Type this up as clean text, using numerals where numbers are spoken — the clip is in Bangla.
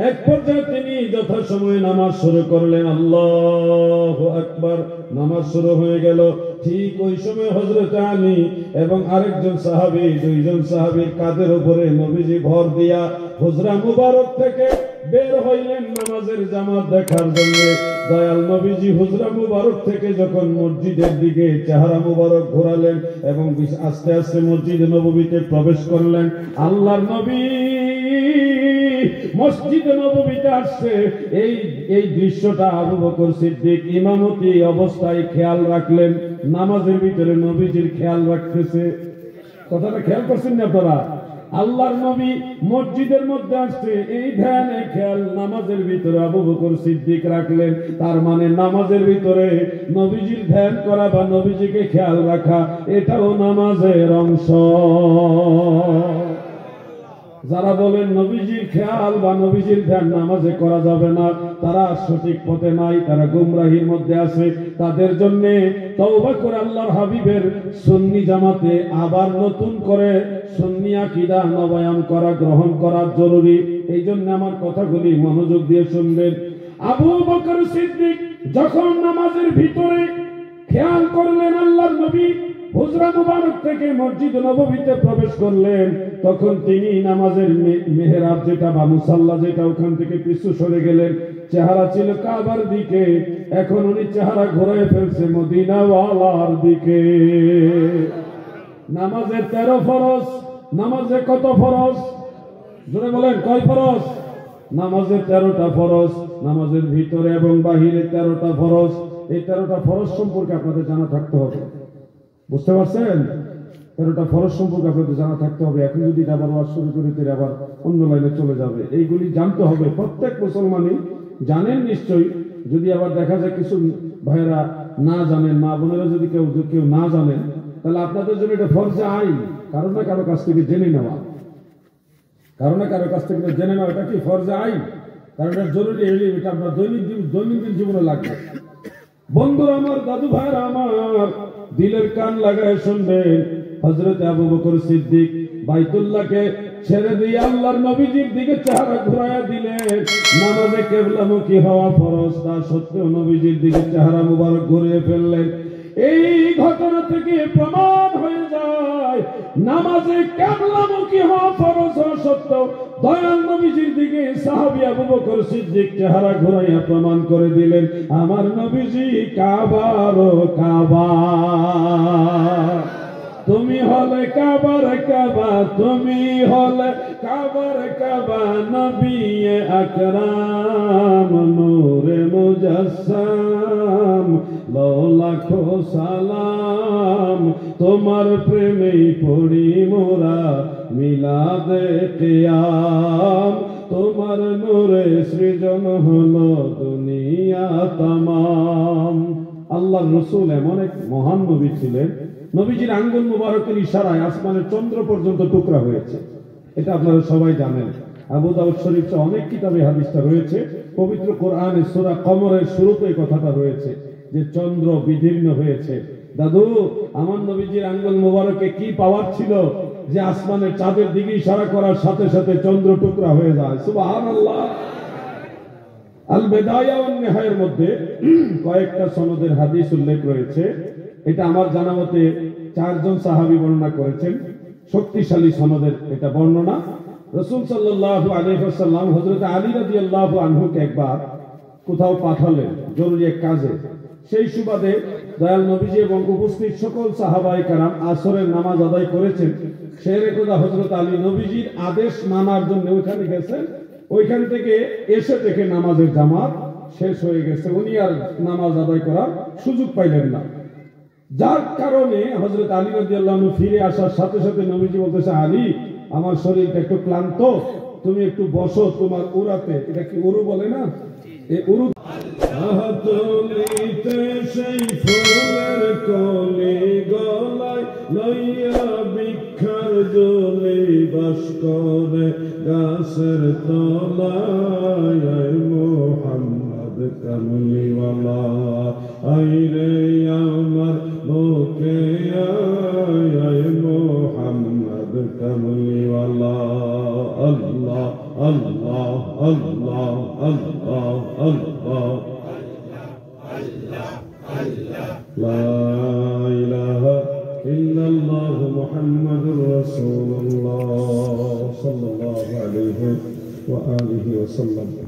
এক পর্যায়ে তিনি যথাসময়ে নামাজ শুরু করলেন। আল্লাহু আকবার। নামাজ শুরু হয়ে গেল। ঠিক ওই সময় হযরত আলী এবং আরেকজন সাহাবী, দুইজন সাহাবীর কাঁধের উপরে নবীজি ভর দিয়া হুজরা মুবারক থেকে বের হইলেন নামাজের জামাত দেখার জন্য। দয়াল নবীজি হুজরা মুবারক থেকে যখন মসজিদের দিকে চেহারা মুবারক ঘোরালেন এবং আস্তে আস্তে মসজিদে নববীতে প্রবেশ করলেন, আল্লাহর নবী মসজিদে নববীতে আসছে। এই দৃশ্যটা আবু বকর সিদ্দিক ইমামতি অবস্থায় খেয়াল রাখলেন। নামাজের ভিতরে নবীজির খেয়াল রাখতেছে। কথাটা খেয়াল করছেন না আপনারা? আল্লাহর নবী মসজিদের মধ্যে আসছে, এই ধ্যানে খেয়াল নামাজের ভিতরে আবু বকর সিদ্দিক রাখলেন। তার মানে নামাজের ভিতরে নবীজির ধ্যান করা বা নবীজিকে খেয়াল রাখা এটাও নামাজের অংশ। যারা বলেন নবীজির খেয়াল বা নবীজির ধ্যান নামাজে করা যাবে না, তারা সঠিক পথে নাই, তারা গুমরাহির মধ্যে আছে। তাদের জন্য তওবা করে আল্লাহর হাবিবের সুন্নি জামাতে আবার নতুন করে সুন্নি আকীদা নবায়ন করা, গ্রহণ করা জরুরি। এই জন্য আমার কথাগুলি মনোযোগ দিয়ে শুনবেন। আবু বকর সিদ্দিক যখন নামাজের ভিতরে খেয়াল করলেন আল্লাহর নবী হুজরা মুবারক থেকে মসজিদ নববীতে প্রবেশ করলেন, তখন তিনি নামাজের মেহরাব যেটা বা মুসাল্লা যেটা, ওখান থেকে পিছু সরে গেলেন। চেহারা ছিল কাবার দিকে, এখন উনি চেহারা ঘুরায় ফেলছে মদিনাওয়ালার দিকে। নামাজের 13 ফরজ। নামাজে কত ফরজ? জোরে বলেন, কয় ফরজ? নামাজের 13টা ফরজ। নামাজের ভিতরে এবং বাহিরে 13টা ফরজ। এই 13টা ফরজ সম্পর্কে আপনাদের জানা থাকতে হবে। বুঝতে পারছেন? 13টা ফরজ সম্পর্কে আপনাদের জানা থাকতে হবে। এখন যদি আবার ওয়াজ শুরু করি তাহলে আবার অন্য লাইনে চলে যাবে। এইগুলি জানতে হবে। প্রত্যেক মুসলমানই জানেন নিশ্চয়ই। যদি আবার দেখা যায় কিছু ভাইয়েরা না জানেন, মা বোনেরা যদি কেউ না জানেন, তাহলে আপনাদের জন্য এটা ফরজে আইন, কারো না কারো কাছ থেকে জেনে নেওয়া। কারো না কারো কাছ থেকে জেনে নেওয়া, এটা কি ফরজে আইন? কারণ এটা জরুরি এলিম, এটা আপনার দৈনন্দিন জীবনে লাগবে। বন্ধুরা আমার, দাদু ভাইরা আমার, দিলের কান লাগায় শুনবেন। হযরত আবু বকর সিদ্দিক বাইতুল্লাহকে ছেড়ে দিয়ে আল্লাহর নবীজির দিকে চেহারা ঘুরায়া দিলেন। নামাজে কিবলামুখী হওয়া ফরজ, তা সত্ত্বেও নবীজির দিকে চেহারা মুবারক ঘুরিয়ে ফেললেন। এই ঘটনা থেকে প্রমাণ হয়ে যায় নামাজে কিবলামুখী হওয়া ফরজ হওয়া সত্ত্বেও দয়াল নবীজির দিকে সাহাবী আবু বকর সিদ্দিক চেহারা ঘুরাইয়া প্রমাণ করে দিলেন আমার নবীজি কাবার কাবা। তুমি হলে কাবার কাবা, তুমি হলে কাবার কাবা, নবী আকরাম নূরে মুজাসসাম, লাখো সালাম তোমার প্রেমেই পড়ি মোরা মিলাদে কিয়াম, তোমার নূরে সৃজন হলো দুনিয়া তামাম। আল্লাহর রাসূল এমন এক মহান নবী ছিলেন, নবীজির আঙ্গুল মুবারকের ইশারায় আসমানের চন্দ্র পর্যন্ত টুকরা হয়েছে। এটা আপনারা সবাই জানেন। আবু দাউদ শরীফ অনেক কিতাবে হাদিসটা রয়েছে। পবিত্র কোরআনে সূরা কমরের শুরুতে এই কথাটা রয়েছে যে চন্দ্র বিদীর্ণ হয়েছে। দাদু, আমার নবীজির আঙ্গুল মুবারকে কি পাওয়ার ছিল যে আসমানের চাঁদের দিকে ইশারা করার সাথে সাথে চন্দ্র টুকরা হয়ে যায়? সুবহানাল্লাহ। আল বিদায়া ওয়ান নিহায়ার মধ্যে কয়েকটা সনদের হাদিস উল্লেখ রয়েছে। এটা আমার জানা মতে 4 জন সাহাবী বর্ণনা করেছেন। শক্তিশালী সনদের এটা বর্ণনা। রাসূল সাল্লাল্লাহু আলাইহি ওয়াসাল্লাম হযরত আলী রাদিয়াল্লাহু আনহুকে একবার কোথাও পাঠালেন জরুরি এক কাজে। সেই সুবাদে দয়াল নবীজি এবং উপস্থিত সকল সাহাবায়ে কেরাম আসরের নামাজ আদায় করেছেন। সেই রেখা হযরত আলী নবীজির আদেশ মানার জন্য ওইখানে গেছেন। ওইখান থেকে এসে দেখে নামাজের জামাত শেষ হয়ে গেছে, উনি আর নামাজ আদায় করার সুযোগ পাইলেন না। যার কারণে হযরত আলী রাদিয়াল্লাহু আনহু ফিরে আসার সাথে সাথে নবীজি বলতেছে, আলী আমার শরীরটা একটু ক্লান্ত, তুমি একটু বসো তোমার উরাতে। এটা কি উরু বলে না? এই উরু হাতলিতে সেই ফুলের কলি গলায় লইয়া ভিক্ষার জলি বাস করে গাছের তলায় মুহাম্মদ কামলিওয়ালা আইরে আমার বুকে আয় মুহাম্মদ কামলিওয়ালা। আল্লাহ আল্লাহ আল্লাহ আল্লাহ আল্লাহ আল্লাহ লা ইলাহা ইল্লাল্লাহু মুহাম্মাদুর রাসূলুল্লাহ সাল্লাল্লাহু আলাইহি ওয়া আলিহি ওয়া সাল্লাম।